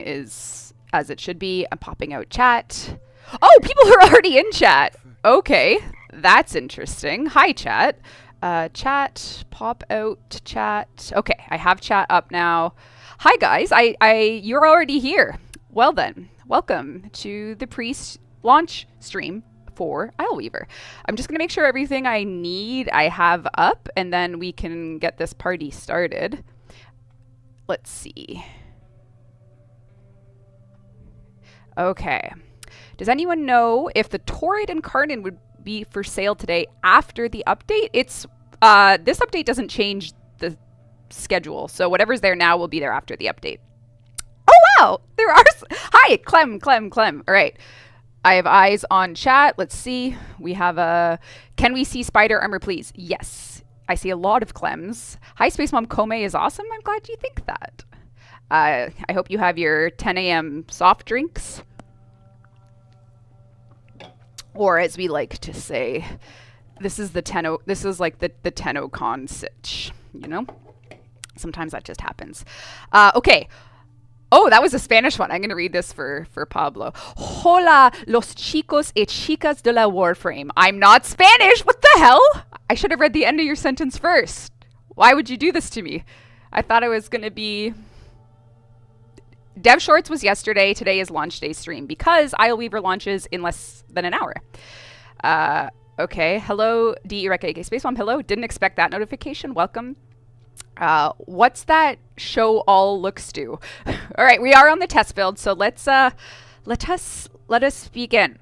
is as it should be. I'm popping out chat. Oh, people are already in chat. Okay, that's interesting. Hi, chat. Chat, pop out chat. Okay, I have chat up now. Hi, guys. You're already here. Well then, welcome to the pre-launch stream for Isleweaver. I'm just gonna make sure everything I need I have up, and then we can get this party started. Let's see. Okay. Does anyone know if the Torrid Incarnate would be for sale today after the update? It's this update doesn't change the schedule, so whatever's there now will be there after the update. Oh wow, there are. Hi, Clem. All right, I have eyes on chat. Let's see. We have a. Can we see spider armor, please? Yes, I see a lot of Clems. Hi, Space Mom. Kome is awesome. I'm glad you think that. I hope you have your 10 a.m. soft drinks. Or as we like to say, this is the this is like the Tenno-con sitch, you know? Sometimes that just happens. Okay. Oh, that was a Spanish one. I'm going to read this for Pablo. Hola, los chicos y chicas de la Warframe. I'm not Spanish. What the hell? I should have read the end of your sentence first. Why would you do this to me? I thought it was going to be... Dev Shorts was yesterday. Today is launch day stream because Isleweaver launches in less than an hour. Okay. Hello, D-E-R-E-K Space Mom. Hello. Didn't expect that notification. Welcome. What's that show all looks to? All right. We are on the test build. So let us begin.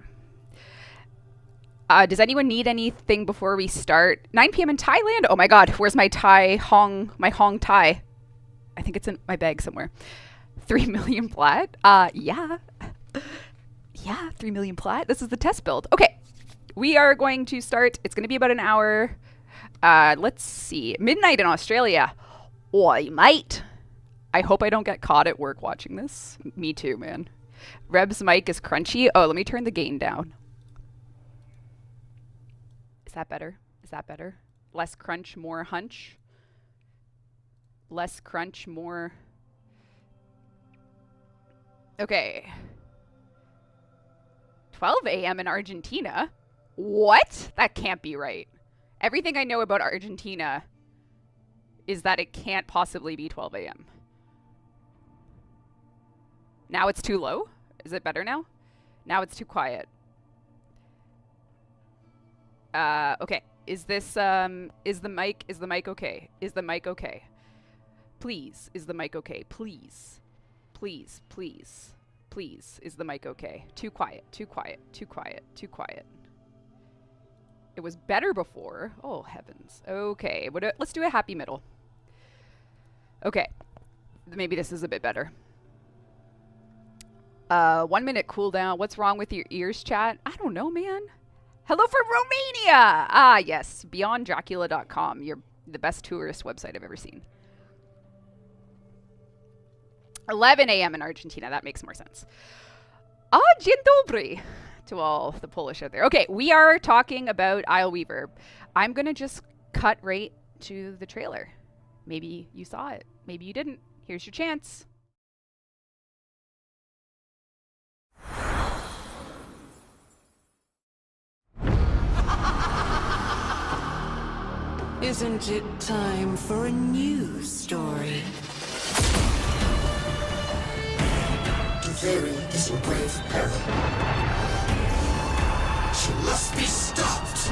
Does anyone need anything before we start? 9 p.m. in Thailand. Oh my God. Where's my Hong Thai? I think it's in my bag somewhere. 3 million plat? Yeah. Yeah, 3 million plat. This is the test build. Okay. We are going to start. It's going to be about an hour. Let's see. Midnight in Australia. Oi, mate. I hope I don't get caught at work watching this. Me too, man. Reb's mic is crunchy. Oh, let me turn the gain down. Is that better? Is that better? Less crunch, more hunch. Less crunch, more... Okay. 12 a.m. in Argentina? What? That can't be right. Everything I know about Argentina is that it can't possibly be 12 a.m. Now it's too low? Is it better now? Now it's too quiet. Okay. Is this, is the mic okay? Is the mic okay? Please, is the mic okay? Please. Please, please, please, is the mic okay? Too quiet, too quiet, too quiet, too quiet. It was better before. Oh, heavens. Okay, let's do a happy middle. Okay, maybe this is a bit better. 1 minute cooldown. What's wrong with your ears, chat? I don't know, man. Hello from Romania! Ah, yes, beyonddracula.com. You're the best tourist website I've ever seen. 11 a.m. in Argentina. That makes more sense. Dzień dobry to all the Polish out there. Okay, we are talking about Isleweaver. I'm going to just cut right to the trailer. Maybe you saw it. Maybe you didn't. Here's your chance. Isn't it time for a new story? Very is in grave peril. She must be stopped.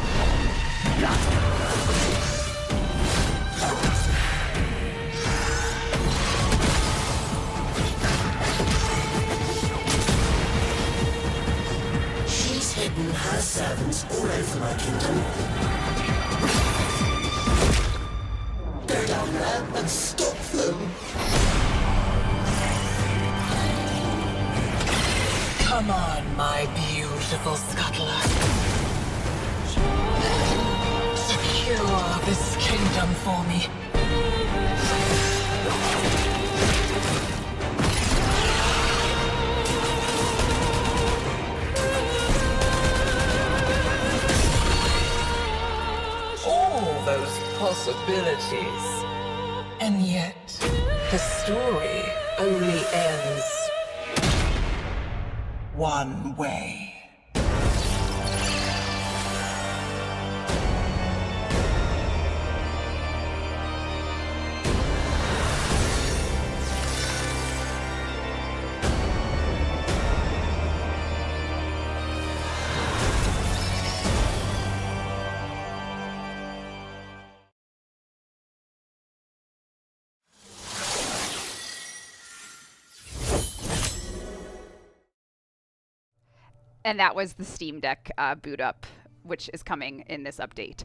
She's hidden her servants all over my kingdom. Go down there and stop them. Come on, my beautiful scuttler. Secure this kingdom for me. All those possibilities. And yet, the story only ends one way. And that was the Steam Deck boot up, which is coming in this update.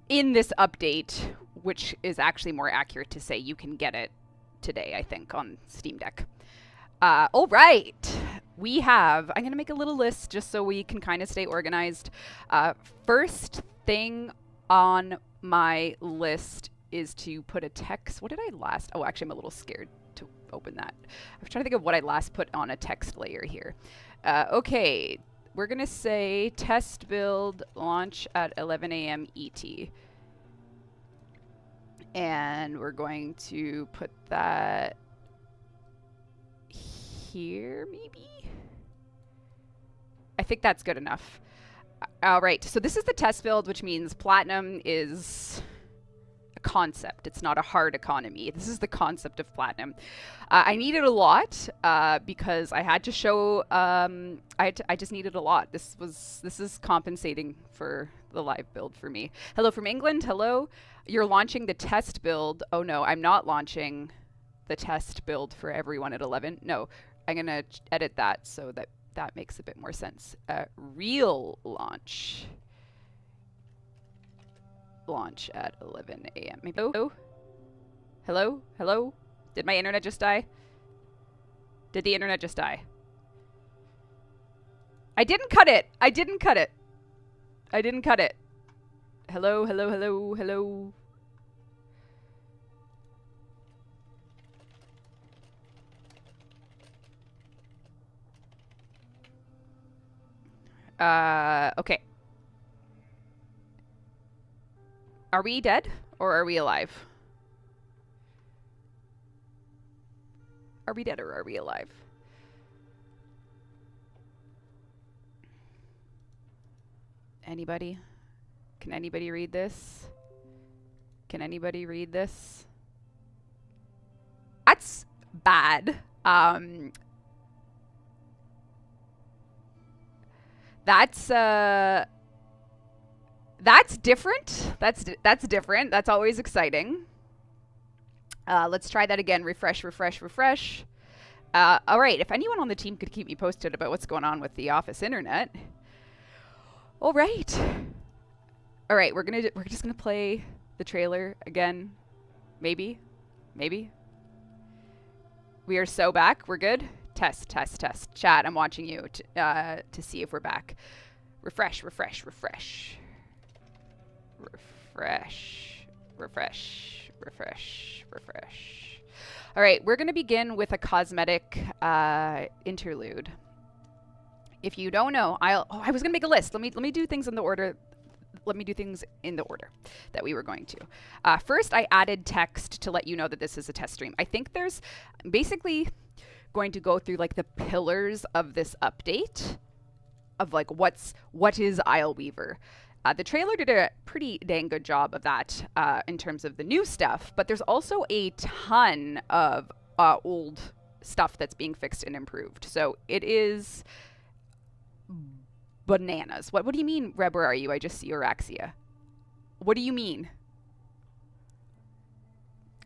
In this update, which is actually more accurate to say you can get it today, I think, on Steam Deck. All right. We have, I'm going to make a little list just so we can kind of stay organized. First thing on my list is to put a text. What did I last? Oh, actually, I'm a little scared to open that. I'm trying to think of what I last put on a text layer here. Okay, we're going to say test build launch at 11 a.m. ET. And we're going to put that here, maybe? I think that's good enough. All right, so this is the test build, which means platinum is a concept. It's not a hard economy. This is the concept of platinum. I needed a lot because I had to show. I just needed a lot. This is compensating for the live build for me. Hello from England. Hello. You're launching the test build. Oh no, I'm not launching the test build for everyone at 11. No, I'm gonna edit that so that makes a bit more sense. Real launch at 11 a.m. Maybe. Oh, hello. Did my internet just die? Did the internet just die? I didn't cut it. Hello. Okay. Are we dead or are we alive? Are we dead or are we alive? Anybody? Can anybody read this? That's bad. That's different. That's different. That's always exciting. Let's try that again. Refresh. All right. If anyone on the team could keep me posted about what's going on with the office internet. All right. We're just gonna play the trailer again. Maybe. We are so back. We're good. Test. Chat. I'm watching you to see if we're back. Refresh. All right, we're going to begin with a cosmetic interlude. If you don't know, I was going to make a list. Let me do things in the order. Let me do things in the order that we were going to. First, I added text to let you know that this is a test stream. I think there's basically going to go through like the pillars of this update of like what is Isleweaver. The trailer did a pretty dang good job of that in terms of the new stuff, but there's also a ton of old stuff that's being fixed and improved. So it is bananas. What do you mean, Reb, where are you? I just see Oraxia. What do you mean?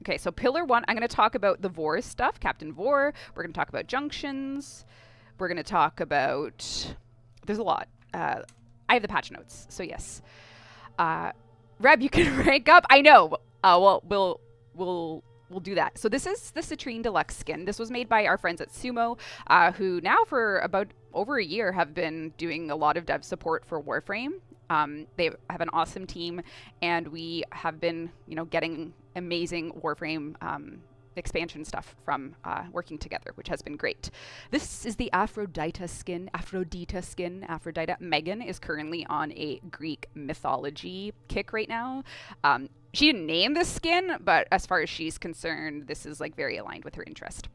Okay, so pillar 1, I'm going to talk about the Vor stuff, Captain Vor. We're going to talk about junctions. We're going to talk about... There's a lot. I have the patch notes, so yes. Reb, you can rank up. I know. Well, we'll do that. So this is the Citrine Deluxe skin. This was made by our friends at Sumo, who now for about over a year have been doing a lot of dev support for Warframe. They have an awesome team, and we have been, getting amazing Warframe expansion stuff from working together, which has been great. This is the Aphrodite skin. Aphrodite. Megan is currently on a Greek mythology kick right now. She didn't name this skin, but as far as she's concerned, this is like very aligned with her interest.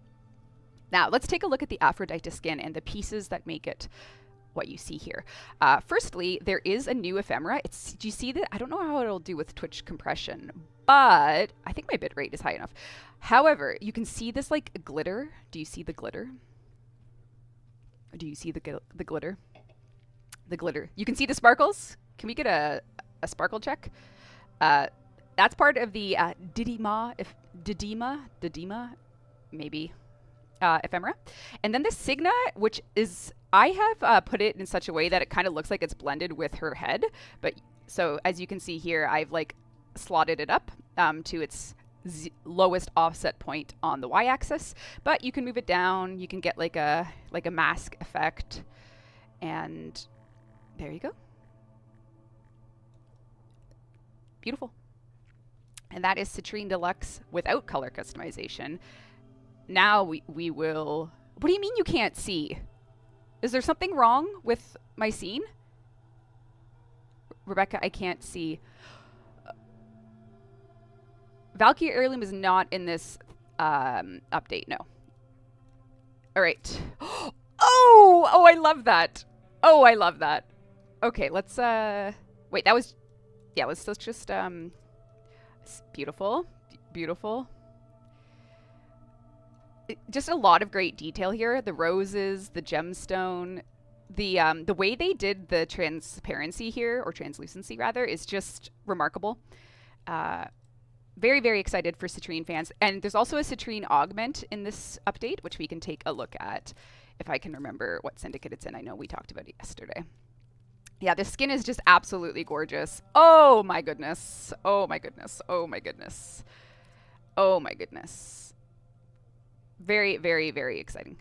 Now, let's take a look at the Aphrodite skin and the pieces that make it what you see here. Firstly, there is a new ephemera. Do you see that? I don't know how it'll do with Twitch compression, but I think my bitrate is high enough. However, you can see this like glitter. Do you see the glitter? Do you see the glitter? The glitter. You can see the sparkles. Can we get a sparkle check? That's part of the Didima, maybe, ephemera. And then the Signa, which is, I have put it in such a way that it kind of looks like it's blended with her head. But so as you can see here, I've like slotted it up to its lowest offset point on the y-axis. But you can move it down. You can get like a mask effect. And there you go. Beautiful. And that is Citrine Deluxe without color customization. Now we will... What do you mean you can't see? Is there something wrong with my scene? Rebecca, I can't see. Valkyrie Heirloom is not in this update, no. All right. Oh, I love that. Oh, I love that. Okay, let's... Wait, that was... Yeah, let's just... Beautiful. Beautiful. Just a lot of great detail here. The roses, the gemstone, the way they did the transparency here, or translucency rather, is just remarkable. Very, very excited for Citrine fans. And there's also a Citrine augment in this update, which we can take a look at if I can remember what syndicate it's in. I know we talked about it yesterday. Yeah, the skin is just absolutely gorgeous. Oh my goodness. Oh my goodness. Oh my goodness. Oh my goodness. Very, very, very exciting.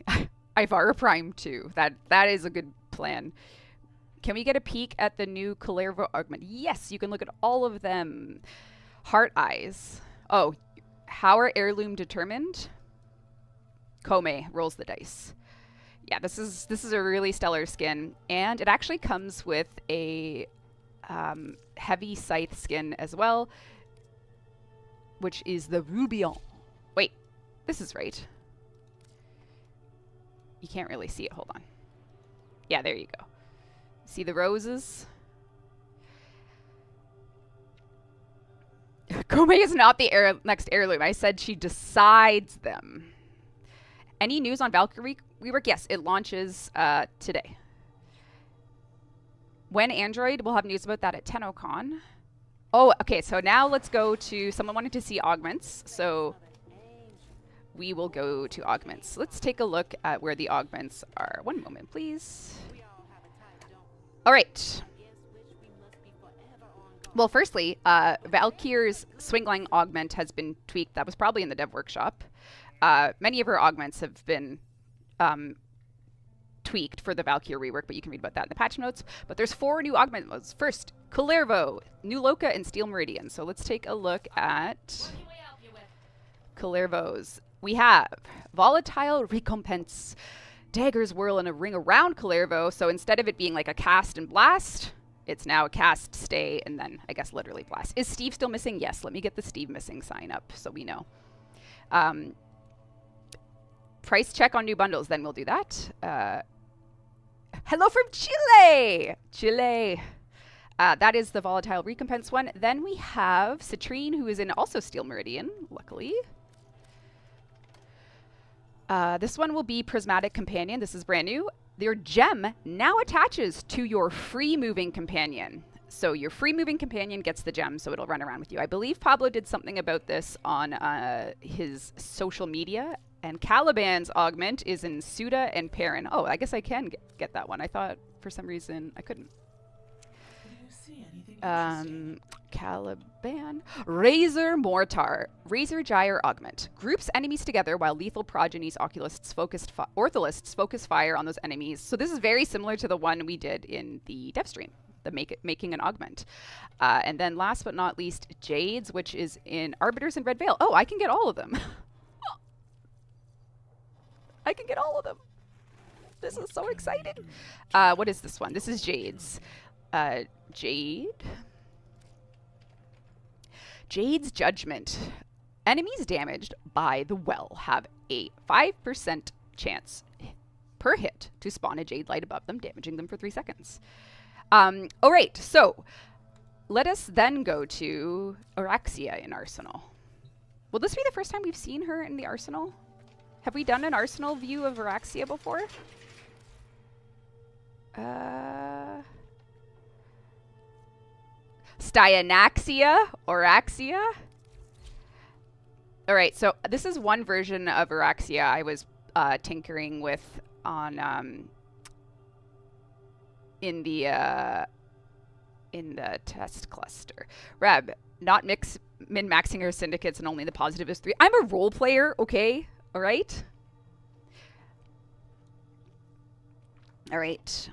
Ivara Prime 2. That is a good plan. Can we get a peek at the new Kullervo augment? Yes, you can look at all of them. Heart eyes. Oh, how are heirloom determined? Kome rolls the dice. Yeah, this is a really stellar skin, and it actually comes with a heavy scythe skin as well, which is the Rubion. Wait, this is right. You can't really see it. Hold on. Yeah, there you go. See the roses? Kome is not the next heirloom. I said she decides them. Any news on Valkyrie rework? Yes, it launches today. When Android, we'll have news about that at TennoCon. Oh, okay, so now let's go to... Someone wanted to see augments, so we will go to augments. Let's take a look at where the augments are. One moment, please. All right. Well, firstly, Valkyrie's Swingline augment has been tweaked. That was probably in the dev workshop. Many of her augments have been tweaked for the Valkyrie rework, but you can read about that in the patch notes. But there's 4 new augment modes. First, Kullervo, New Loka, and Steel Meridian. So let's take a look at Kullervo's. We have Volatile Recompense. Daggers whirl in a ring around Kullervo, so instead of it being like a cast and blast, it's now a cast, stay, and then, I guess, literally blast. Is Steve still missing? Yes, let me get the Steve missing sign up so we know. Price check on new bundles, then we'll do that. Hello from Chile! Chile. That is the Volatile Recompense one. Then we have Citrine, who is in also Steel Meridian, luckily. This one will be Prismatic Companion. This is brand new. Your gem now attaches to your free-moving companion. So your free-moving companion gets the gem, so it'll run around with you. I believe Pablo did something about this on his social media. And Caliban's augment is in Suda and Perrin. Oh, I guess I can get that one. I thought for some reason I couldn't. Caliban. Razor Mortar. Razor Gyre augment. Groups enemies together while lethal progenies ortholists focus fire on those enemies. So this is very similar to the one we did in the dev stream. The making an augment. And then last but not least, Jades, which is in Arbiters and Red Veil. Oh, I can get all of them. I can get all of them. This is so exciting. What is this one? This is Jade's. Jade's Judgment. Enemies damaged by the well have a 5% chance per hit to spawn a jade light above them, damaging them for 3 seconds. All right, so let us then go to Oraxia in Arsenal. Will this be the first time we've seen her in the Arsenal? Have we done an Arsenal view of Oraxia before? Styanaxia? Oraxia? Alright, so this is one version of Oraxia I was tinkering with on in the test cluster. Reb, not min-maxing her syndicates and only the positive is 3. I'm a role player, okay? Alright? Alright.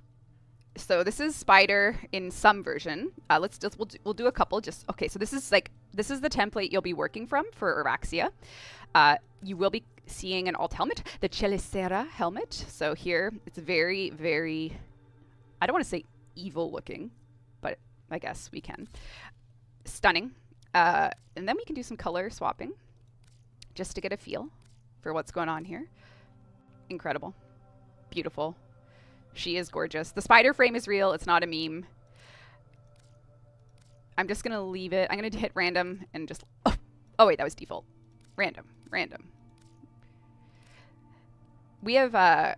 So this is Spider in some version. We'll do a couple. Okay. So this is the template you'll be working from for Oraxia. You will be seeing an alt helmet, the Chelicera helmet. So here it's very, very, I don't want to say evil looking, but I guess we can. Stunning. And then we can do some color swapping just to get a feel for what's going on here. Incredible. Beautiful. She is gorgeous. The spider frame is real. It's not a meme. I'm just going to leave it. I'm going to hit random and just... Oh, wait, that was default. Random. We have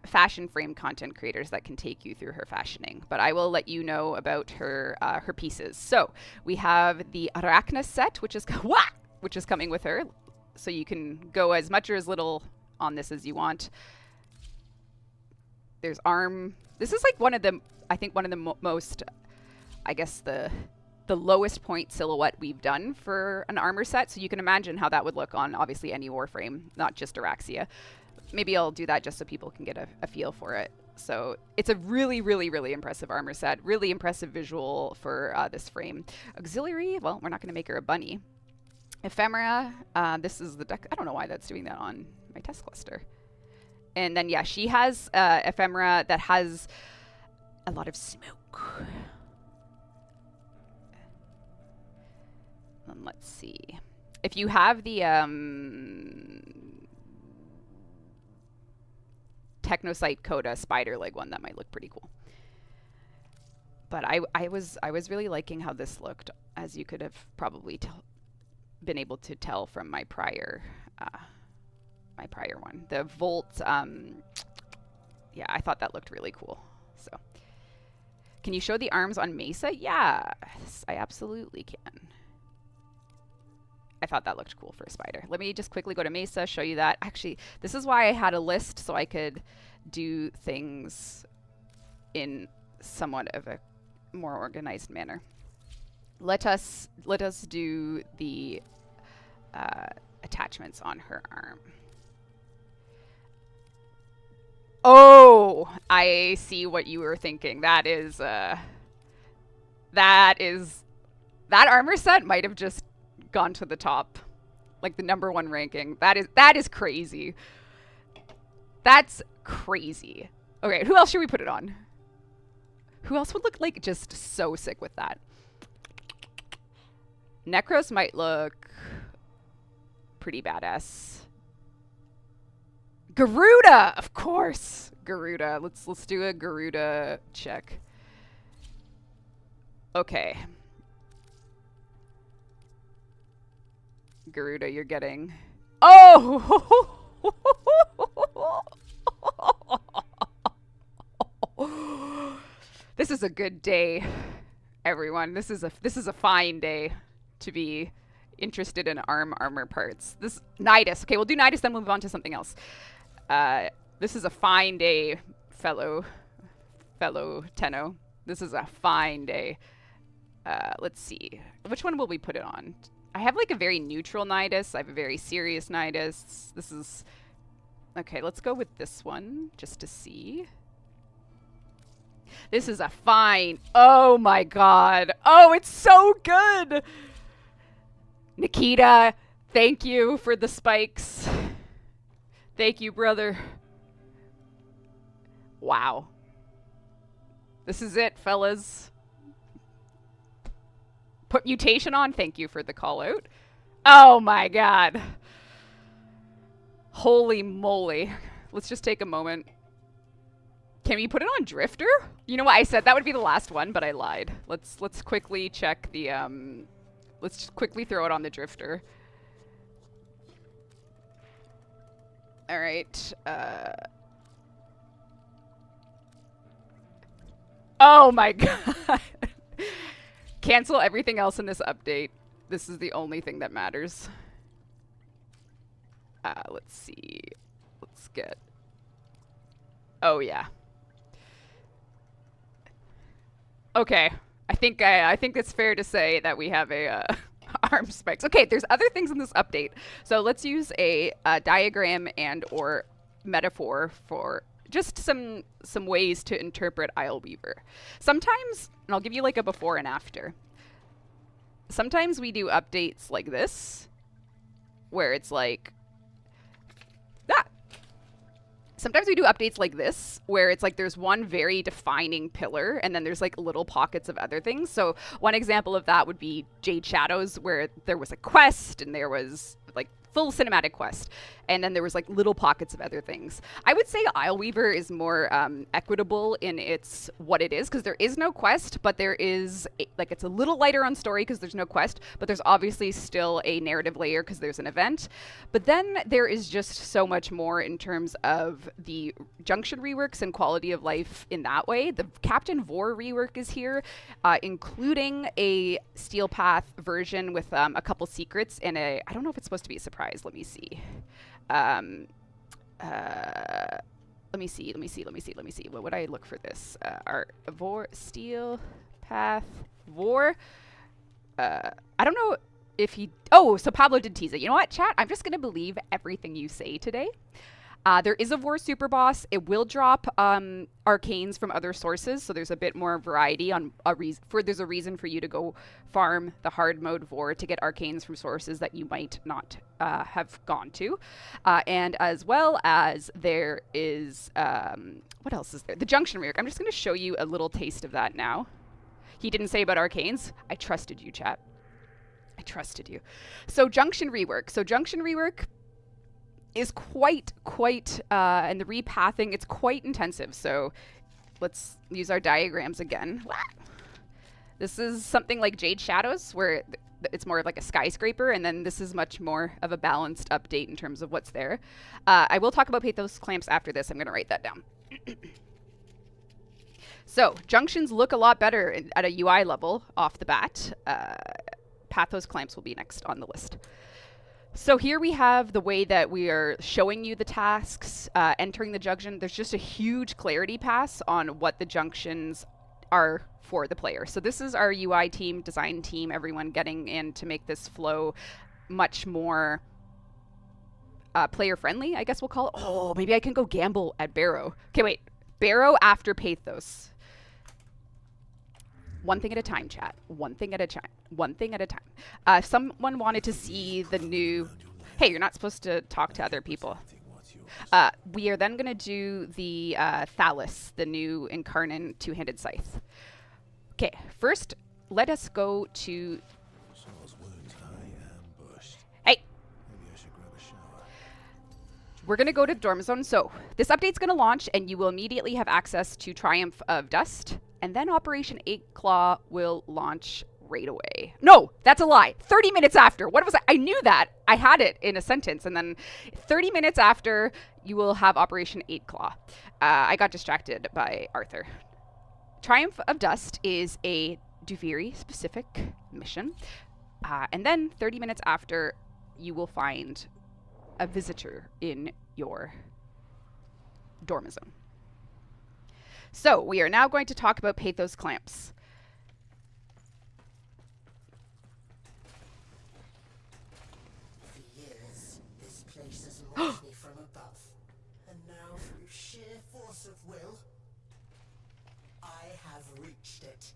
fashion frame content creators that can take you through her fashioning, but I will let you know about her her pieces. So we have the Arachna set, which is coming with her. So you can go as much or as little on this as you want. There's arm. This is like one of the most, I guess, the lowest point silhouette we've done for an armor set. So you can imagine how that would look on obviously any Warframe, not just Oraxia. Maybe I'll do that just so people can get a feel for it. So it's a really, really, really impressive armor set. Really impressive visual for this frame. Auxiliary, well, we're not going to make her a bunny. Ephemera, this is the deck. I don't know why that's doing that on my test cluster. And then, yeah, she has ephemera that has a lot of smoke. And let's see. If you have the Technocyte Coda spider leg one, that might look pretty cool. But I was really liking how this looked, as you could have probably been able to tell from my prior one. The Volt, yeah, I thought that looked really cool. So, can you show the arms on Mesa? Yes, I absolutely can. I thought that looked cool for a spider. Let me just quickly go to Mesa, show you that. Actually, this is why I had a list, so I could do things in somewhat of a more organized manner. Let us do the attachments on her arm. Oh, I see what you were thinking. That armor set might have just gone to the top, like the #1 ranking. That is crazy. That's crazy. Okay, who else should we put it on? Who else would look like just so sick with that? Necros might look pretty badass. Garuda, of course. Garuda. Let's do a Garuda check. Okay. Garuda, you're getting... Oh! This is a good day, everyone. This is a fine day to be interested in armor parts. This Nidus. Okay, we'll do Nidus, then we'll move on to something else. This is a fine day, fellow Tenno. This is a fine day. Let's see. Which one will we put it on? I have like a very neutral Nidus. I have a very serious Nidus. This is... Okay, let's go with this one just to see. This is a fine... Oh my god. Oh, it's so good! Nikita, thank you for the spikes. Thank you, brother. Wow. This is it, fellas. Put mutation on. Thank you for the call out. Oh my god. Holy moly. Let's just take a moment. Can we put it on Drifter? You know what? I said that would be the last one, but I lied. Let's quickly check the, let's just quickly throw it on the Drifter. All right. Oh my god. Cancel everything else in this update. This is the only thing that matters. Let's see. Let's get... Oh, yeah. Okay. I think it's fair to say that we have a arm spikes. Okay, there's other things in this update. So let's use a diagram and or metaphor for just some ways to interpret Isleweaver. Sometimes, and I'll give you like a before and after. Sometimes we do updates like this, where it's like, sometimes we do updates like this, where it's like there's one very defining pillar, and then there's like little pockets of other things. So one example of that would be Jade Shadows, where there was a quest, and there was like full cinematic quest, and then there was like little pockets of other things. I would say Isleweaver is more equitable in its what it is, because there is no quest, but there is like it's a little lighter on story because there's no quest, but there's obviously still a narrative layer because there's an event. But then there is just so much more in terms of the junction reworks and quality of life in that way. The Captain Vor rework is here, including a Steel Path version with a couple secrets and I don't know if it's supposed to be a surprise. Let me see. Let me see. What would I look for this? Art Vor Steel Path Vor. I don't know if he. Oh, so Pablo did tease it. You know what, chat? I'm just gonna believe everything you say today. There is a Vor super boss. It will drop arcanes from other sources, so there's a bit more variety on a reason. There's a reason for you to go farm the hard mode Vor to get arcanes from sources that you might not have gone to, and as well as there is what else is there? The junction rework. I'm just going to show you a little taste of that now. He didn't say about arcanes. I trusted you, chat. I trusted you. So junction rework. Is quite, and the repathing, it's quite intensive. So let's use our diagrams again. This is something like Jade Shadows, where it's more of like a skyscraper, and then this is much more of a balanced update in terms of what's there. I will talk about Pathos Clamps after this. I'm going to write that down. So junctions look a lot better at a UI level off the bat. Pathos Clamps will be next on the list. So here we have the way that we are showing you the tasks, entering the junction. There's just a huge clarity pass on what the junctions are for the player. So this is our UI team, design team, everyone getting in to make this flow much more player friendly, I guess we'll call it. Oh, maybe I can go gamble at Baro. Okay, wait. Baro after Pathos. One thing at a time, chat. One thing at a time. One thing at a time. Someone wanted to see the new... Hey, you're not supposed to talk to other people. We are then going to do the Talis, the new incarnate two-handed scythe. Okay, first, let us go to... Hey! We're going to go to Dorm Zone. So, this update's going to launch, and you will immediately have access to Triumph of Dust. And then Operation 8 Claw will launch right away. No, that's a lie. 30 minutes after. What was I? I knew that. I had it in a sentence. And then 30 minutes after, you will have Operation 8 Claw. I got distracted by Arthur. Triumph of Dust is a Duviri-specific mission. And then 30 minutes after, you will find a visitor in your Dorm Zone. So, we are now going to talk about Pathos Clamps. For years, this place has watched me from above. And now, through sheer force of will, I have reached it.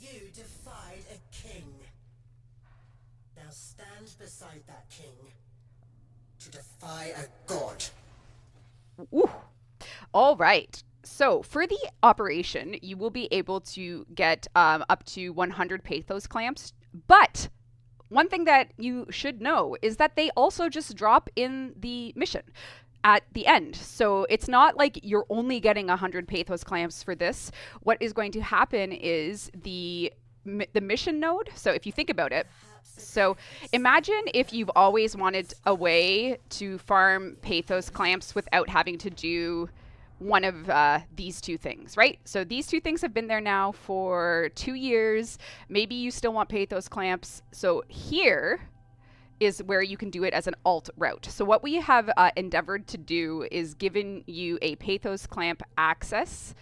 You defied a king. Now stand beside that king to defy a god. Ooh. All right. So for the operation, you will be able to get up to 100 Pathos Clamps. But one thing that you should know is that they also just drop in the mission. at the end. So it's not like you're only getting 100 Pathos Clamps for this. What is going to happen is the mission node. So if you think about it, so imagine if you've always wanted a way to farm Pathos Clamps without having to do one of these two things, right? So these two things have been there now for 2 years. Maybe you still want Pathos Clamps. So here is where you can do it as an alt route. So what we have endeavored to do is given you a Pathos Clamp access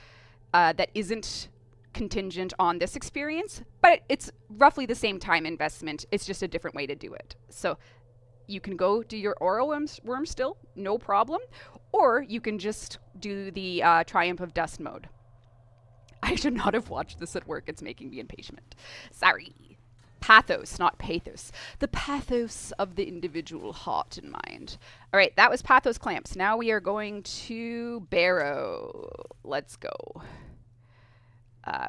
that isn't contingent on this experience, but it's roughly the same time investment. It's just a different way to do it. So you can go do your Aura worm still, no problem, or you can just do the Triumph of Dust mode. I should not have watched this at work. It's making me impatient. Sorry. Pathos, not pathos. The pathos of the individual heart and mind. All right, that was Pathos Clamps. Now we are going to Baro. Let's go.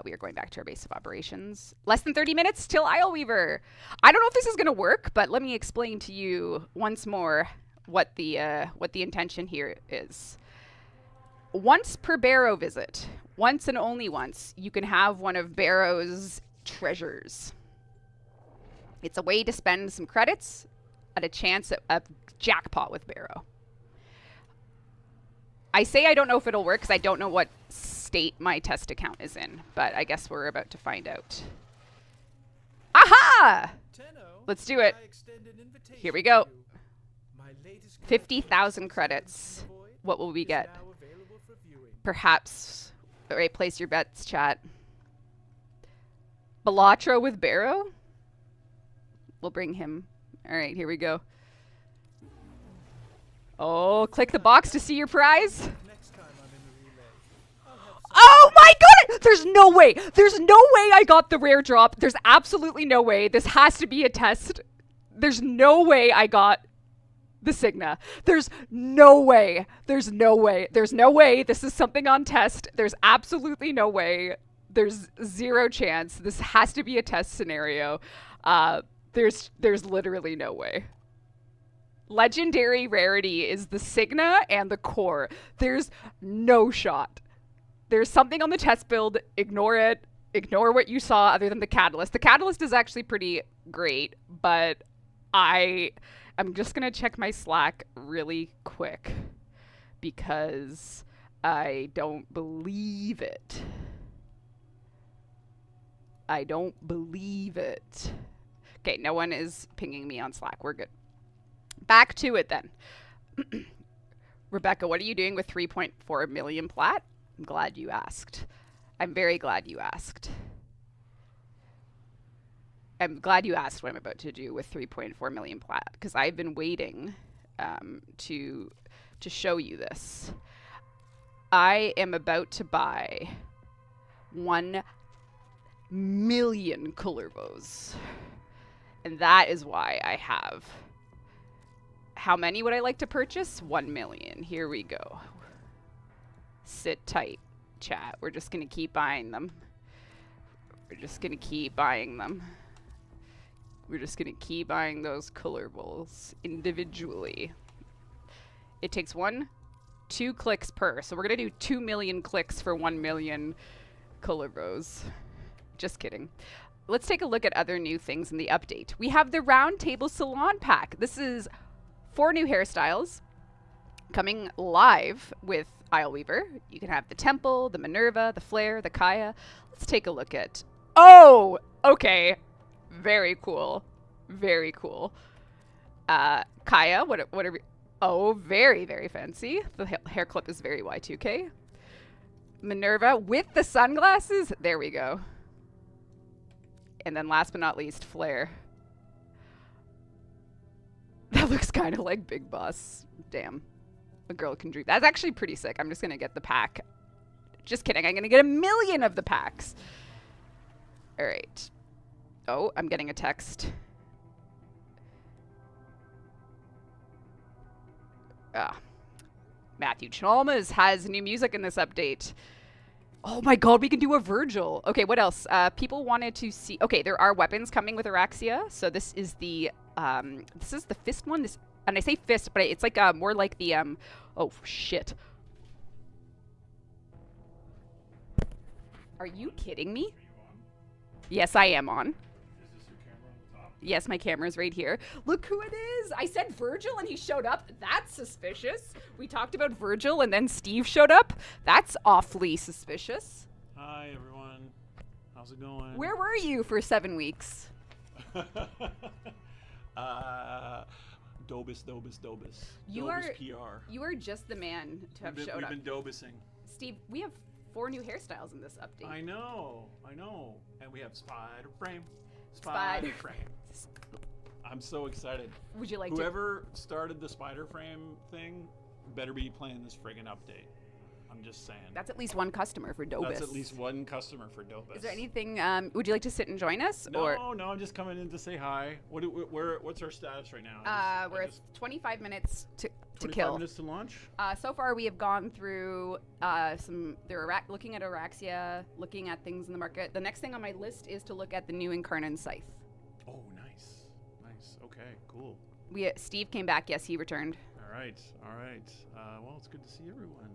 We are going back to our base of operations. Less than 30 minutes till Isleweaver. I don't know if this is going to work, but let me explain to you once more what the intention here is. Once per Baro visit, once and only once, you can have one of Baro's treasures. It's a way to spend some credits at a chance at a jackpot with Baro. I say I don't know if it'll work because I don't know what state my test account is in, but I guess we're about to find out. Aha! Let's do it. Here we go. 50,000 credits. What will we get? Perhaps. All right, place your bets, chat. Balatro with Baro? We'll bring him. All right, here we go. Oh, click the box to see your prize. Oh my goodness! There's no way. There's no way I got the rare drop. There's absolutely no way. This has to be a test. There's no way I got the Signa. There's no way. There's no way. There's no way. This is something on test. There's absolutely no way. There's zero chance. This has to be a test scenario. There's literally no way. Legendary rarity is the Signa and the core. There's no shot. There's something on the test build. Ignore it. Ignore what you saw other than the catalyst. The catalyst is actually pretty great, but I'm just going to check my Slack really quick because I don't believe it. I don't believe it. Okay, no one is pinging me on Slack. We're good. Back to it then. Rebecca, what are you doing with 3.4 million plat? I'm glad you asked. I'm very glad you asked. I'm glad you asked what I'm about to do with 3.4 million plat, because I've been waiting to show you this. I am about to buy 1 million Kullervos. And that is why I have... How many would I like to purchase? 1 million. Here we go. Sit tight, chat. We're just going to keep buying them. We're just going to keep buying them. We're just going to keep buying those Kullervos individually. It takes 2 clicks per. So we're going to do 2 million clicks for 1 million Kullervos. Just kidding. Let's take a look at other new things in the update. We have the Round Table Salon Pack. This is 4 new hairstyles coming live with Isleweaver. You can have the Temple, the Minerva, the Flare, the Kaya. Let's take a look at... Oh! Okay. Very cool. Very cool. Kaya, what are we... Oh, very, very fancy. The hair clip is very Y2K. Minerva with the sunglasses. There we go. And then last but not least, Flare. That looks kind of like Big Boss. Damn. A girl can dream. That's actually pretty sick. I'm just going to get the pack. Just kidding. I'm going to get 1 million of the packs. All right. Oh, I'm getting a text. Matthew Chalmers has new music in this update. Oh my god, we can do a Virgil. Okay, what else? People wanted to see... Okay, there are weapons coming with Oraxia. So this is the fist one. And I say fist, but it's like more like the Oh, shit. Are you kidding me? Yes, I am on. Yes, my camera's right here. Look who it is. I said Virgil and he showed up. That's suspicious. We talked about Virgil and then Steve showed up. That's awfully suspicious. Hi, everyone. How's it going? Where were you for 7 weeks? Dobus. You Dobus are PR. You are just the man to have showed up. We've been Dobusing. Steve, we have 4 new hairstyles in this update. I know. And we have spider frame. Spider frame. I'm so excited. Would you like Whoever started the spider frame thing better be playing this friggin' update. I'm just saying. That's at least one customer for Dobus. That's at least one customer for Dobus. Is there anything, would you like to sit and join us? No, or? no, I'm just coming in to say hi. What's our status right now? We're at 25 minutes to 25 kill. minutes to launch? So far we have gone through looking at Oraxia, looking at things in the market. The next thing on my list is to look at the new Incarnon scythe. Oh, nice. Okay, cool. Steve came back. Yes, he returned. All right. Well, it's good to see everyone,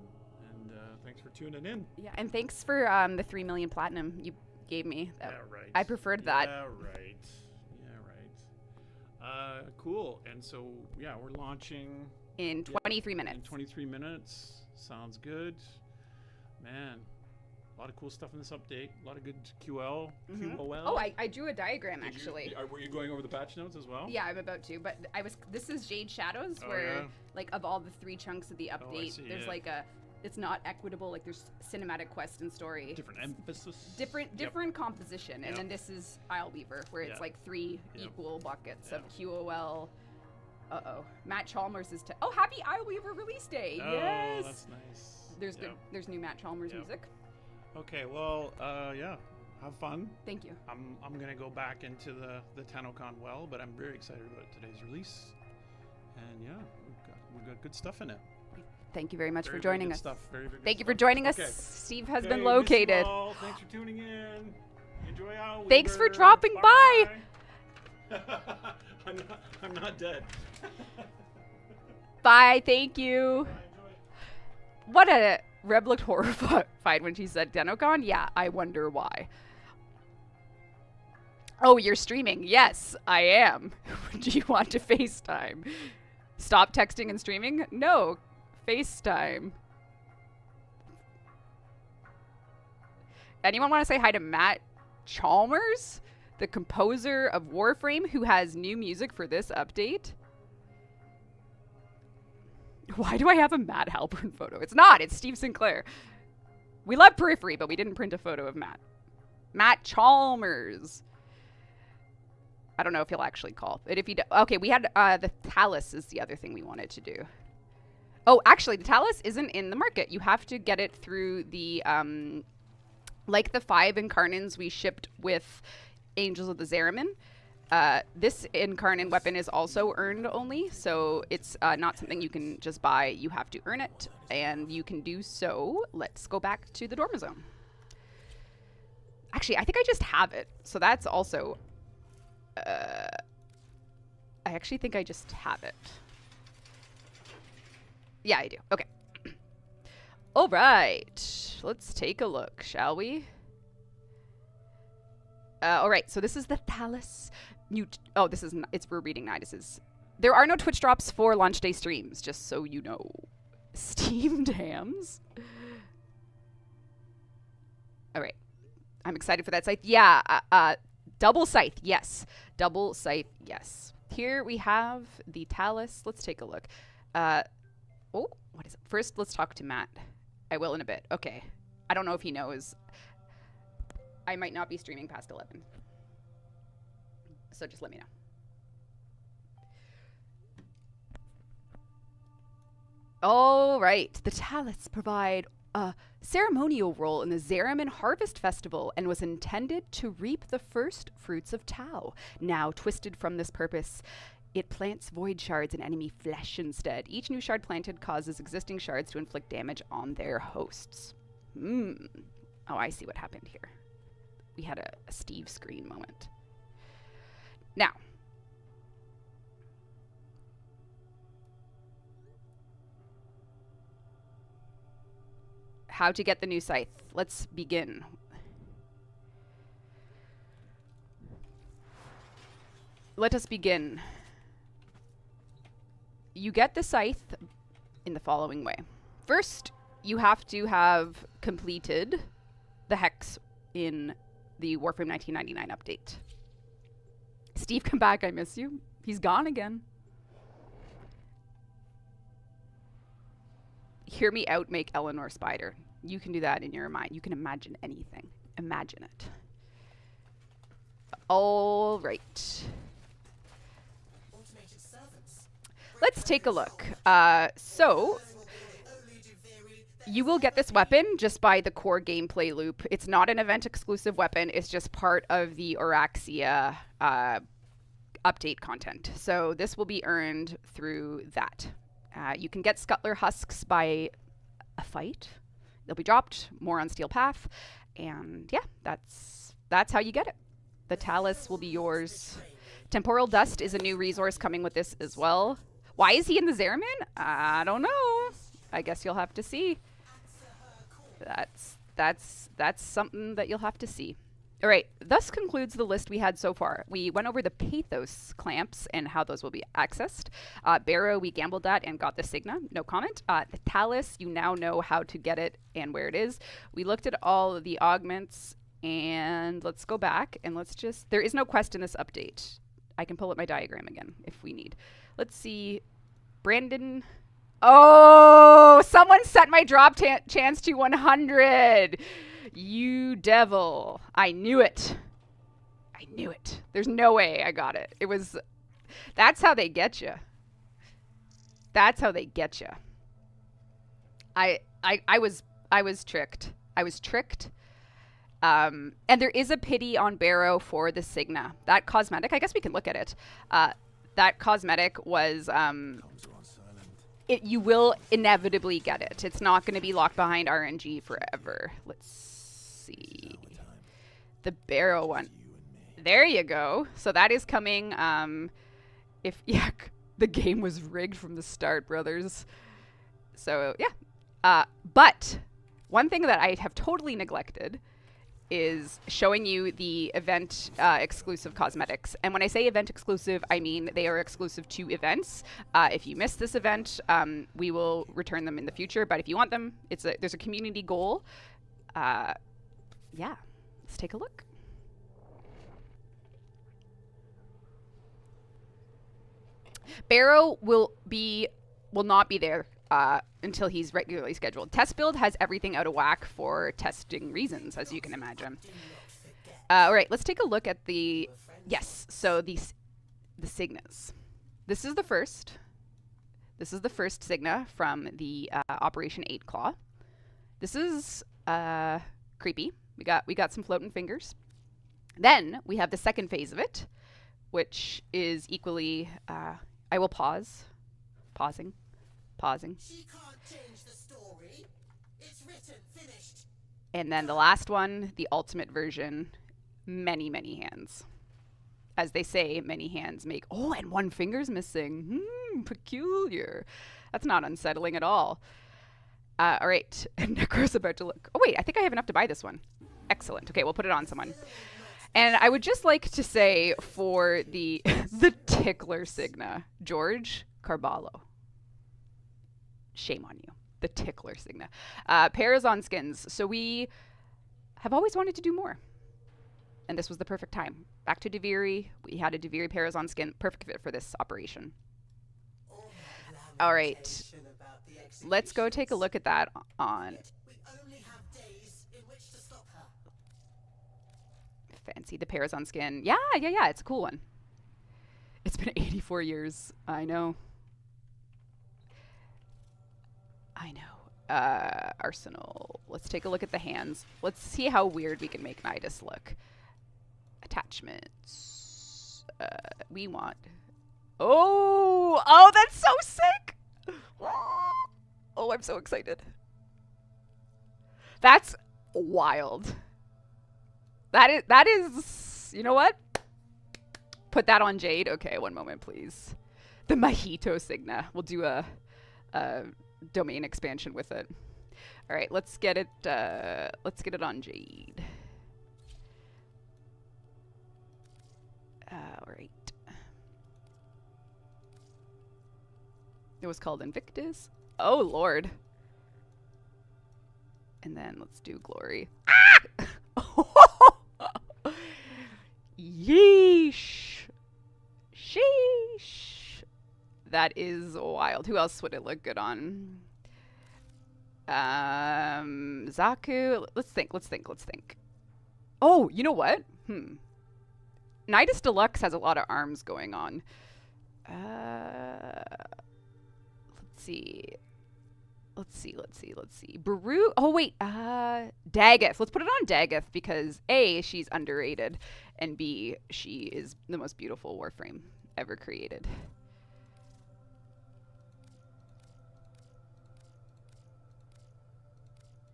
and thanks for tuning in. Yeah, and thanks for the 3 million platinum you gave me. Yeah, right. I preferred that. Yeah, right. Cool. And so, yeah, we're launching in 23 minutes. In 23 minutes. Sounds good. Man, a lot of cool stuff in this update. A lot of good QOL. Oh, I drew a diagram actually. Were you going over the patch notes as well? Yeah, I'm about to. But this is Jade Shadows, where like of all the 3 chunks of the update, there's like it's not equitable. Like there's cinematic quest and story. Different emphasis. Different composition. And then this is Isleweaver, where it's like 3 equal buckets of QOL. Matt Chalmers is happy Isleweaver release day. Oh, yes. That's nice. There's new Matt Chalmers music. Okay, well, have fun. Thank you. I'm gonna go back into the TanoCon well, but I'm very excited about today's release. And yeah, we've got good stuff in it. Thank you very much for Very joining good us. stuff. Very good Thank you stuff. for joining us. Okay. Steve has been Miss located. you all. Thanks for tuning in. Enjoy Isleweaver. Thanks for dropping by. I'm not dead. Bye. Thank you. What a Reb looked horrified when she said TanoCon. Yeah, I wonder why. Oh, you're streaming. Yes, I am. Do you want to FaceTime? Stop texting and streaming? No, FaceTime. Anyone want to say hi to Matt Chalmers, the composer of Warframe, who has new music for this update? Why do I have a Matt Halpern photo? It's not. It's Steve Sinclair. We love Periphery, but we didn't print a photo of Matt. Matt Chalmers. I don't know if he'll actually call. But if he okay, we had the Talis is the other thing we wanted to do. Oh, actually, the Talis isn't in the market. You have to get it through the like the 5 Incarnons we shipped with Angels of the Zeramin. This Incarnon weapon is also earned only, so it's not something you can just buy. You have to earn it, and you can do so. Let's go back to the Dormazone. Actually, I think I just have it, so that's also... I actually think I just have it. Yeah, I do. Okay. All right. Let's take a look, shall we? All right, so this is the Talis. Oh, this is we're reading Nidus's. There are no Twitch drops for launch day streams, just so you know. Steamed hams. All right, I'm excited for that scythe. Yeah, double scythe, yes. Double scythe, yes. Here we have the Talis. Let's take a look. Oh, what is it? First, let's talk to Matt. I will in a bit. Okay. I don't know if he knows. I might not be streaming past 11. So just let me know. All right. The Talis provide a ceremonial role in the Zeramin Harvest Festival and was intended to reap the first fruits of Tau. Now twisted from this purpose, it plants void shards in enemy flesh instead. Each new shard planted causes existing shards to inflict damage on their hosts. Oh, I see what happened here. We had a Steve screen moment. Now, how to get the new scythe. Let's begin. Let us begin. You get the scythe in the following way. First, you have to have completed the hex in the Warframe 1999 update. Steve, come back. I miss you. He's gone again. Hear me out, make Eleanor Spider. You can do that in your mind. You can imagine anything. Imagine it. All right. Let's take a look. So, you will get this weapon just by the core gameplay loop. It's not an event-exclusive weapon. It's just part of the Oraxia update content. So this will be earned through that. You can get Scuttler Husks by a fight. They'll be dropped more on Steel Path. And yeah, that's how you get it. The Talis will be yours. Temporal Dust is a new resource coming with this as well. Why is he in the Zeramin? I don't know. I guess you'll have to see. That's something that you'll have to see. All right, thus concludes the list we had so far. We went over the Pathos Clamps and how those will be accessed. Baro, we gambled that and got the Signa, no comment. The Talis, you now know how to get it and where it is. We looked at all of the augments, and let's go back and let's just, there is no quest in this update. I can pull up my diagram again if we need. Let's see, Brandon. Oh, someone set my drop chance to 100. You devil. I knew it. I knew it. There's no way I got it. It was, that's how they get you. That's how they get you. I was tricked. I was tricked. And there is a pity on Baro for the Signa. That cosmetic, I guess we can look at it. That cosmetic was, you will inevitably get it. It's not going to be locked behind RNG forever. Let's see. The Baro one. There you go. So that is coming. Yeah, the game was rigged from the start, brothers. So yeah. But one thing that I have totally neglected is showing you the event exclusive cosmetics. And when I say event exclusive, I mean they are exclusive to events. If you miss this event, we will return them in the future. But if you want them, there's a community goal. Yeah, let's take a look. Baro will not be there until he's regularly scheduled. Test build has everything out of whack for testing reasons, as you can imagine. All right, let's take a look at the, yes, so the Signas. This is the first. This is the first Signa from the Operation 8 Claw. This is creepy. We got some floating fingers. Then we have the second phase of it, which is equally, I will pause. Pausing. She can't change the story. It's written, finished. And then the last one, the ultimate version, many, many hands. As they say, many hands make, oh, and one finger's missing. Peculiar. That's not unsettling at all. All right, Necro's about to look. Oh, wait, I think I have enough to buy this one. Excellent. Okay, we'll put it on someone. And I would just like to say for the Tickler Signa, George Carballo. Shame on you. The Tickler Signa. Pairs on skins. So we have always wanted to do more. And this was the perfect time. Back to Deviri. We had a Deviri pairs on skin. Perfect fit for this operation. All right. Let's go take a look at that on. We only have days in which to stop her. Fancy the pairs on skin. Yeah. It's a cool one. It's been 84 years. I know. Arsenal. Let's take a look at the hands. Let's see how weird we can make Nidus look. Attachments. We want. Oh, that's so sick. Oh, I'm so excited. That's wild. That is, you know what? Put that on Jade. Okay, one moment, please. The Mojito Signa. We'll do a domain expansion with it. All right, let's get it. Let's get it on Jade. All right. It was called Invictus. Oh Lord. And then let's do Glory. Ah! Yeesh. Sheesh. That is wild. Who else would it look good on? Zaku. Let's think. Oh, you know what? Nidus Deluxe has a lot of arms going on. Let's see. Baru. Oh wait. Daggeth. Let's put it on Daggeth because A, she's underrated, and B, she is the most beautiful Warframe ever created.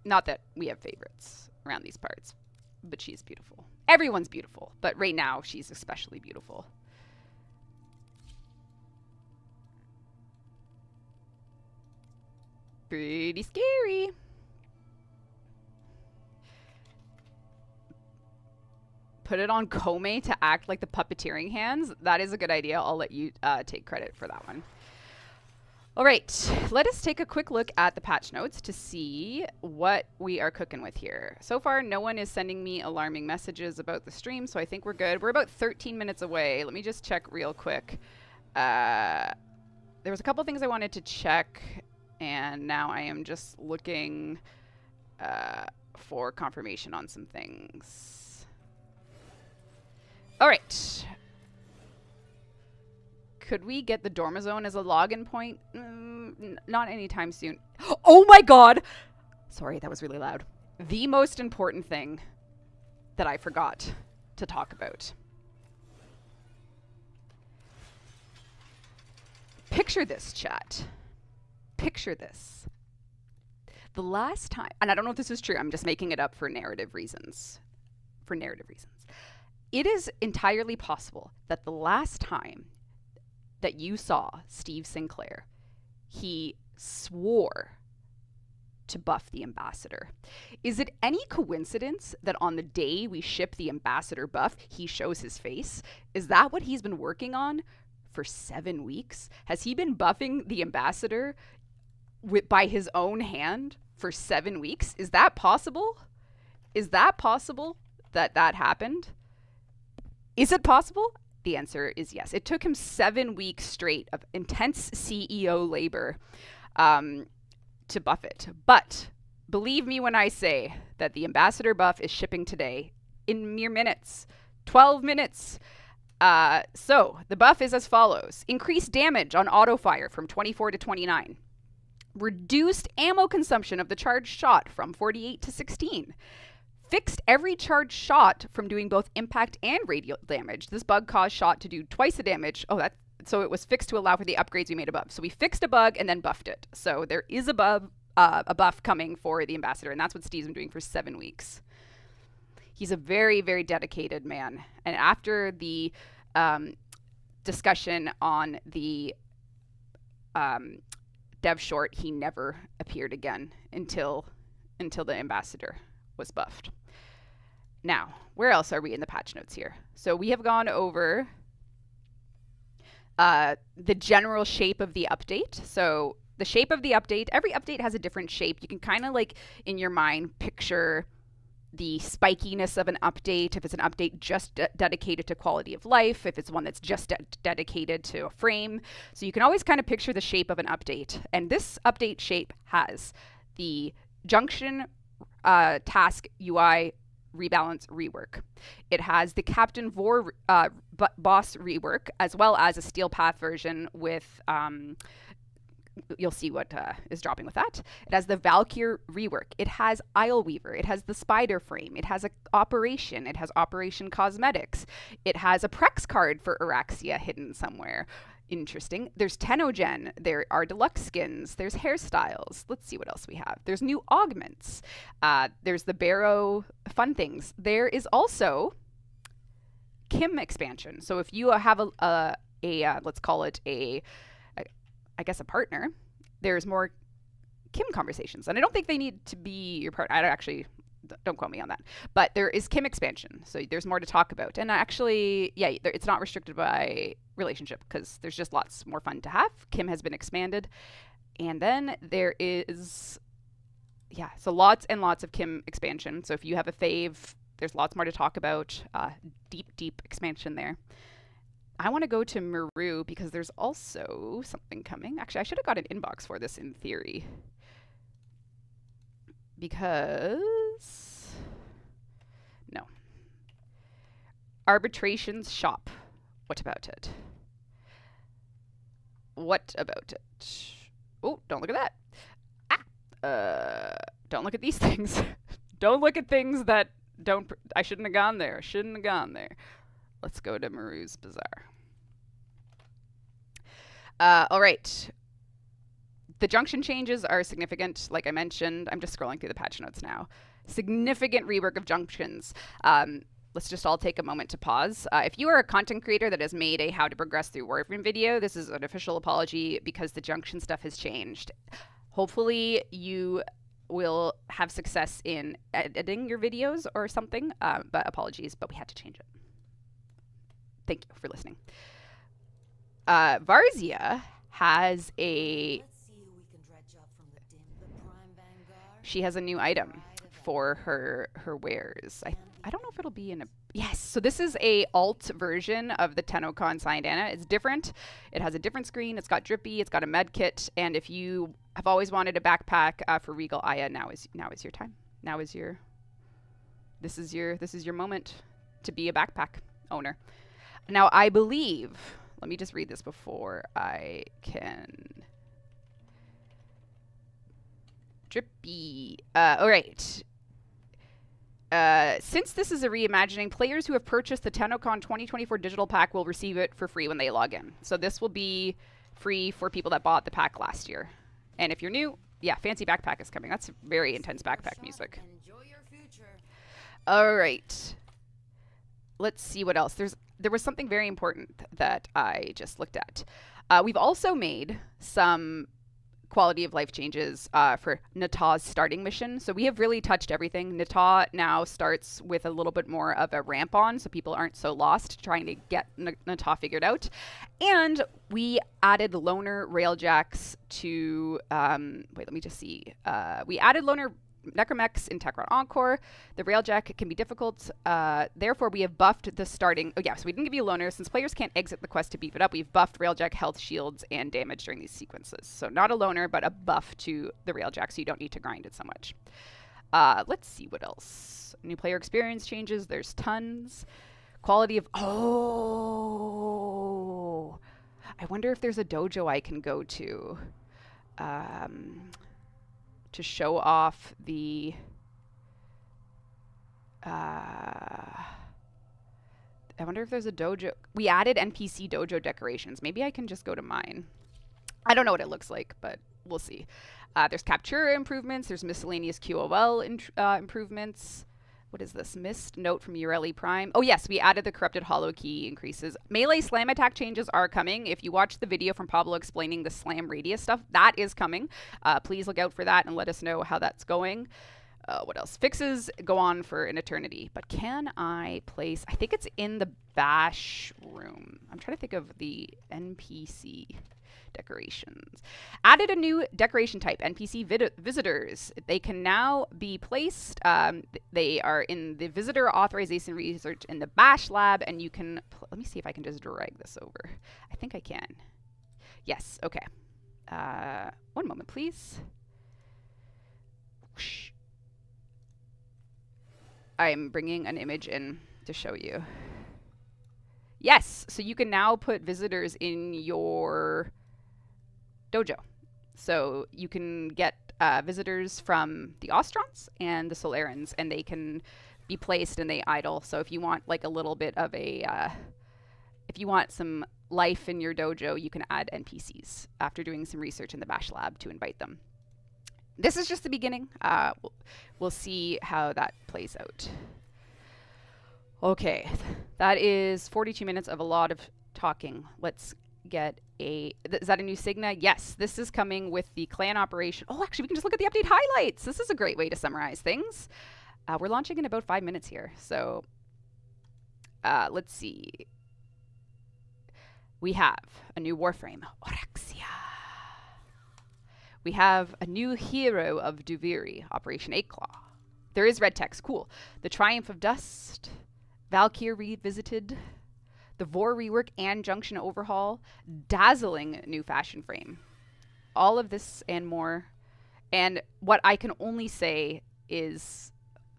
Not that we have favorites around these parts, but she's beautiful. Everyone's beautiful, but right now she's especially beautiful. Pretty scary. Put it on Kome to act like the puppeteering hands. That is a good idea. I'll let you take credit for that one. All right, let us take a quick look at the patch notes to see what we are cooking with here. So far, no one is sending me alarming messages about the stream, so I think we're good. We're about 13 minutes away. Let me just check real quick. There was a couple things I wanted to check, and now I am just looking for confirmation on some things. All right. Could we get the Dormazone as a login point? Not anytime soon. Oh my god! Sorry, that was really loud. The most important thing that I forgot to talk about. Picture this, chat. Picture this. The last time, and I don't know if this is true, I'm just making it up for narrative reasons. It is entirely possible that the last time that you saw Steve Sinclair, he swore to buff the ambassador. Is it any coincidence that on the day we ship the ambassador buff, he shows his face? Is that what he's been working on for 7 weeks? Has he been buffing the ambassador by his own hand for 7 weeks? Is that possible? Is that possible that that happened? Is it possible? The answer is yes. It took him 7 weeks straight of intense CEO labor to buff it. But believe me when I say that the ambassador buff is shipping today in mere minutes. 12 minutes. So the buff is as follows. Increased damage on auto fire from 24 to 29. Reduced ammo consumption of the charged shot from 48 to 16. Fixed every charged shot from doing both impact and radial damage. This bug caused shot to do twice the damage. So it was fixed to allow for the upgrades we made above. So we fixed a bug and then buffed it. So there is a buff coming for the ambassador, and that's what Steve's been doing for 7 weeks. He's a very, very dedicated man. And after the discussion on the dev short, he never appeared again until the ambassador was buffed. Now, where else are we in the patch notes here? So we have gone over the general shape of the update. So the shape of the update, every update has a different shape. You can kind of like in your mind picture the spikiness of an update, if it's an update just dedicated to quality of life, if it's one that's just dedicated to a frame. So you can always kind of picture the shape of an update. And this update shape has the junction task UI rebalance rework. It has the Captain Vor boss rework, as well as a Steel Path version with you'll see what is dropping with that. It has the Valkyr rework. It has Isleweaver. It has the Spider Frame. It has Operation. It has Operation Cosmetics. It has a Prex card for Oraxia hidden somewhere. Interesting. There's Tenogen. There are deluxe skins. There's hairstyles. Let's see what else we have. There's new augments. There's the Baro fun things. There is also Kim expansion. So if you have a let's call it a partner, there's more Kim conversations. And I don't think they need to be your partner. I don't actually, don't quote me on that. But there is Kim expansion. So there's more to talk about. And actually, yeah, it's not restricted by relationship because there's just lots more fun to have. Kim has been expanded. And then there is, yeah, so lots and lots of Kim expansion. So if you have a fave, there's lots more to talk about. Deep expansion there. I want to go to Maru because there's also something coming. Actually, I should have got an inbox for this in theory. Because... no. Arbitrations shop. What about it? What about it? Oh, don't look at that. Don't look at these things. Don't look at things that don't... I shouldn't have gone there. Shouldn't have gone there. Let's go to Maru's Bazaar. All right. The junction changes are significant, like I mentioned. I'm just scrolling through the patch notes now. Significant rework of junctions. Let's just all take a moment to pause. If you are a content creator that has made a how to progress through Warframe video, this is an official apology because the junction stuff has changed. Hopefully you will have success in editing your videos or something, but apologies, but we had to change it. Thank you for listening. Varzia has a... she has a new item for her wares. I don't know if it'll be in a... yes, so this is a alt version of the Tennokan Syndana. It's different. It has a different screen. It's got drippy. It's got a med kit. And if you have always wanted a backpack for Regal Aya, now is your time. Now is your... this is your moment to be a backpack owner. Now, I believe... let me just read this before I can... drippy. All right. Since this is a reimagining, players who have purchased the Tennokan 2024 digital pack will receive it for free when they log in. So this will be free for people that bought the pack last year. And if you're new, yeah, fancy backpack is coming. That's very intense backpack music. Enjoy your future. All right. Let's see what else. There was something very important that I just looked at. We've also made some quality of life changes for Natah's starting mission. So we have really touched everything. Natah now starts with a little bit more of a ramp on, so people aren't so lost trying to get Natah figured out. And we added loner railjacks to, wait, let me just see. We added loner Necromechs in Techron Encore. The railjack can be difficult. Therefore, we have buffed the starting... oh, yeah, so we didn't give you loner. Since players can't exit the quest to beef it up, we've buffed railjack health, shields, and damage during these sequences. So not a loner, but a buff to the railjack, so you don't need to grind it so much. Let's see what else. New player experience changes. There's tons. Quality of... oh! I wonder if there's a dojo I can go to show off the I wonder if there's a dojo. We added NPC dojo decorations. Maybe I can just go to mine. I don't know what it looks like, but we'll see. There's Captura improvements. There's miscellaneous QOL improvements. What is this? Missed note from Ureli Prime. Oh, yes, we added the corrupted hollow key increases. Melee slam attack changes are coming. If you watch the video from Pablo explaining the slam radius stuff, that is coming. Please look out for that and let us know how that's going. What else? Fixes go on for an eternity. But can I place... I think it's in the bash room. I'm trying to think of the NPC decorations. Added a new decoration type, NPC visitors. They can now be placed. They are in the visitor authorization research in the bash lab, and you can... let me see if I can just drag this over. I think I can. Yes, okay. One moment, please. Whoosh. I'm bringing an image in to show you. Yes, so you can now put visitors in your dojo. So you can get visitors from the Ostrons and the Solarans, and they can be placed and they idle. So if you want like a little bit of a, if you want some life in your dojo, you can add NPCs after doing some research in the Bash Lab to invite them. This is just the beginning. We'll see how that plays out. Okay, that is 42 minutes of a lot of talking. Let's get a... Is that a new Signa? Yes, this is coming with the clan operation. Oh, actually, we can just look at the update highlights. This is a great way to summarize things. We're launching in about 5 minutes here. So let's see. We have a new Warframe, Oraxia. We have a new hero of Duviri, Operation 8-Claw. There is red text, cool. The Triumph of Dust, Valkyr Revisited, the Vor rework and Junction overhaul, dazzling new fashion frame. All of this and more. And what I can only say is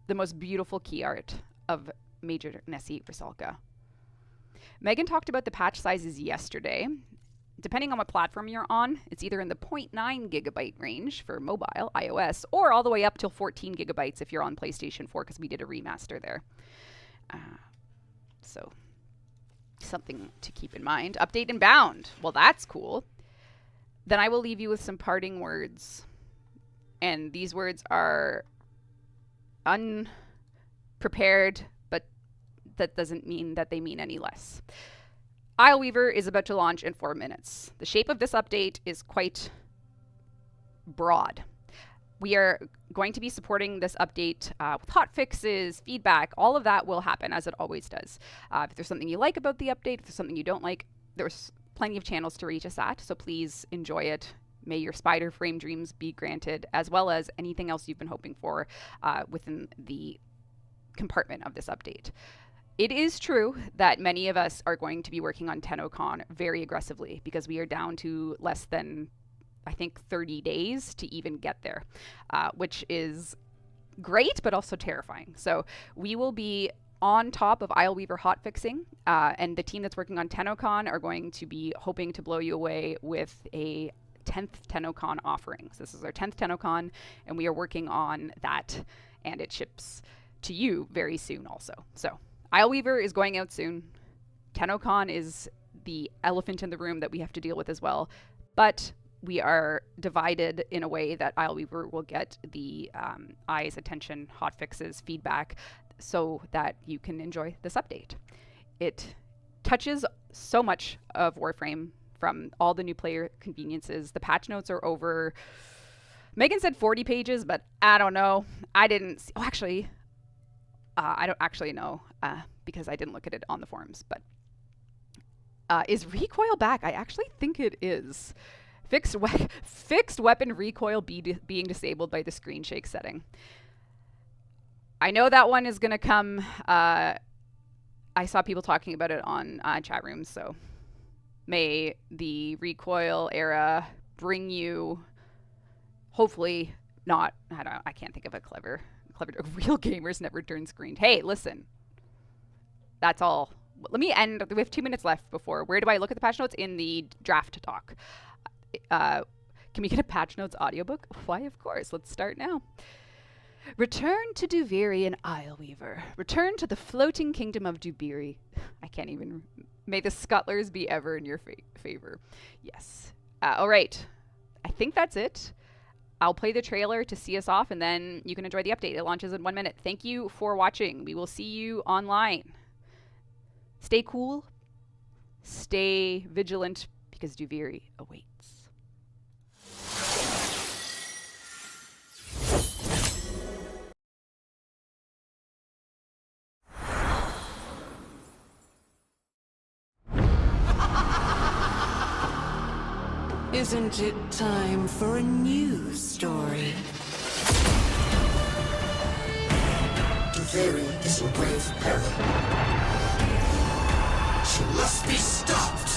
the most beautiful key art of Major Nessie Rusalka. Megan talked about the patch sizes yesterday. Depending on what platform you're on, it's either in the 0.9 gigabyte range for mobile, iOS, or all the way up till 14 gigabytes if you're on PlayStation 4, because we did a remaster there. So, something to keep in mind. Update and bound. Well, that's cool. Then I will leave you with some parting words. And these words are unprepared, but that doesn't mean that they mean any less. Isleweaver is about to launch in 4 minutes. The shape of this update is quite broad. We are going to be supporting this update with hotfixes, feedback. All of that will happen, as it always does. If there's something you like about the update, if there's something you don't like, there's plenty of channels to reach us at, so please enjoy it. May your spider frame dreams be granted, as well as anything else you've been hoping for within the compartment of this update. It is true that many of us are going to be working on TennoCon very aggressively because we are down to less than, I think, 30 days to even get there, which is great, but also terrifying. So we will be on top of Isleweaver hotfixing, and the team that's working on TennoCon are going to be hoping to blow you away with a 10th TennoCon offering. So this is our 10th TennoCon, and we are working on that, and it ships to you very soon also. So Isleweaver is going out soon. TennoCon is the elephant in the room that we have to deal with as well. But we are divided in a way that Isleweaver will get the eyes, attention, hotfixes, feedback, so that you can enjoy this update. It touches so much of Warframe, from all the new player conveniences. The patch notes are over. Megan said 40 pages, but I don't know. I didn't see. Oh, actually, I don't actually know because I didn't look at it on the forums. But is recoil back? I actually think it is. Fixed weapon recoil being disabled by the screen shake setting. I know that one is going to come. I saw people talking about it on chat rooms, so may the recoil era bring you, hopefully not, I can't think of a clever real gamers never turn screened. Hey, listen. That's all. Let me end. We have 2 minutes left before. Where do I look at the patch notes? In the draft talk. Can we get a patch notes audiobook? Why, of course. Let's start now. Return to Duviri and Isleweaver. Return to the floating kingdom of Dubiri. I can't even. May the scuttlers be ever in your favor. Yes. All right. I think that's it. I'll play the trailer to see us off, and then you can enjoy the update. It launches in 1 minute. Thank you for watching. We will see you online. Stay cool. Stay vigilant, because Duviri awaits. Isn't it time for a new story? Duviri is in grave peril. She must be stopped!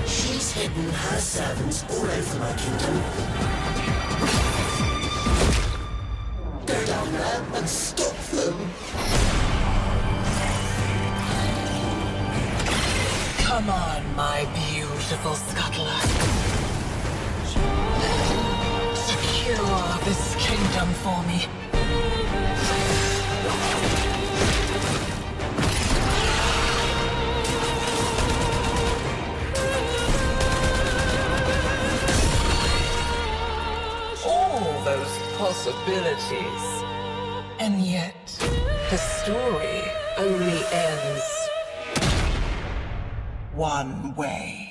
She's hidden her servants all over my kingdom. Go down there and stop them! Come on, my beautiful scuttler. Secure this kingdom for me. possibilities. And yet, the story only ends one way.